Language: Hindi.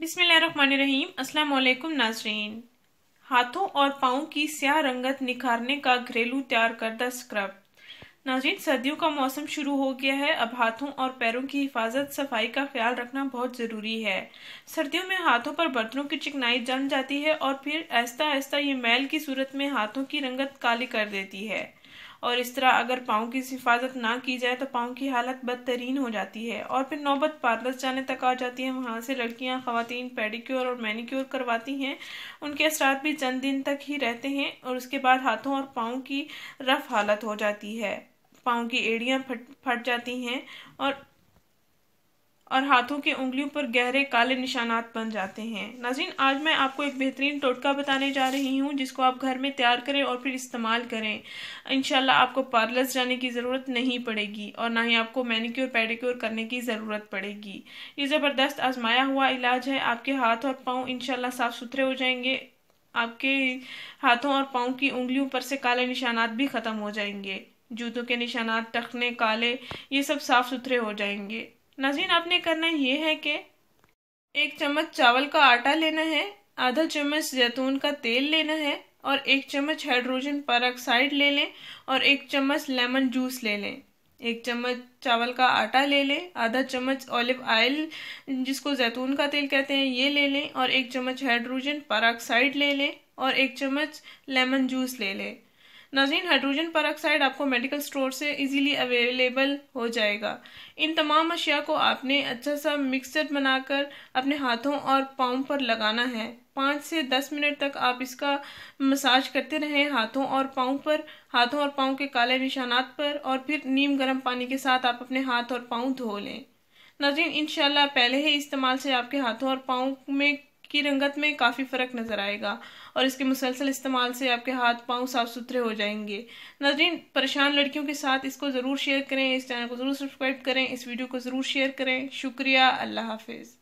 बिस्मिल्लाहिर्रहमानिर्रहीम। अस्सलाम वालेकुम नाज़रीन। हाथों और पाँव की स्याह रंगत निखारने का घरेलू तैयार करदा स्क्रब। नाज़रीन, सर्दियों का मौसम शुरू हो गया है। अब हाथों और पैरों की हिफाजत सफाई का ख्याल रखना बहुत ज़रूरी है। सर्दियों में हाथों पर बर्तनों की चिकनाई जम जाती है और फिर आहिस्ता आहिस्ता ये मैल की सूरत में हाथों की रंगत काली कर देती है। और इस तरह अगर पाँव की हिफाजत ना की जाए तो पाँव की हालत बदतरीन हो जाती है और फिर नौबत पार्लर जाने तक आ जाती है। वहाँ से लड़कियाँ ख़वातीन पेडिक्योर और मैनिक्योर करवाती हैं। उनके असरात भी चंद दिन तक ही रहते हैं और उसके बाद हाथों और पाँव की रफ हालत हो जाती है। पाँव की एड़ियाँ फट जाती हैं और हाथों की उंगलियों पर गहरे काले निशानात बन जाते हैं। नाज़रीन, आज मैं आपको एक बेहतरीन टोटका बताने जा रही हूँ जिसको आप घर में तैयार करें और फिर इस्तेमाल करें। इंशाल्लाह आपको पार्लर्स जाने की ज़रूरत नहीं पड़ेगी और ना ही आपको मैनिक्योर पेडिक्योर करने की ज़रूरत पड़ेगी। ये ज़बरदस्त आजमाया हुआ इलाज है। आपके हाथ और पाँव इंशाल्लाह साफ़ सुथरे हो जाएंगे। आपके हाथों और पाँव की उंगलियों पर से काले निशानात भी ख़त्म हो जाएंगे। जूतों के निशानात, टखने काले, ये सब साफ़ सुथरे हो जाएंगे। नाज़रीन, आपने करना ये है कि 1 चम्मच चावल का आटा लेना है, आधा चम्मच जैतून का तेल लेना है और 1 चम्मच हाइड्रोजन पेरोक्साइड ले लें और 1 चम्मच लेमन जूस ले लें। 1 चम्मच चावल का आटा ले लें, आधा चम्मच ऑलिव ऑयल जिसको जैतून का तेल कहते हैं ये ले लें और 1 चम्मच हाइड्रोजन पेरोक्साइड ले लें और 1 चम्मच लेमन जूस ले लें। नाज़रीन, हाइड्रोजन पेरोक्साइड आपको मेडिकल स्टोर से इजीली अवेलेबल हो जाएगा। इन तमाम अशिया को आपने अच्छा सा मिक्सचर बनाकर अपने हाथों और पाँव पर लगाना है। 5 से 10 मिनट तक आप इसका मसाज करते रहें हाथों और पाँव पर, हाथों और पाँव के काले निशानात पर, और फिर नीम गर्म पानी के साथ आप अपने हाथ और पाँव धो लें। नाज़रीन, इंशाल्लाह पहले ही इस्तेमाल से आपके हाथों और पाँव में की रंगत में काफ़ी फ़र्क नज़र आएगा और इसके मुसलसल इस्तेमाल से आपके हाथ पाँव साफ़ सुथरे हो जाएंगे। नाज़रीन, परेशान लड़कियों के साथ इसको ज़रूर शेयर करें, इस चैनल को ज़रूर सब्सक्राइब करें, इस वीडियो को ज़रूर शेयर करें। शुक्रिया। अल्लाह हाफिज़।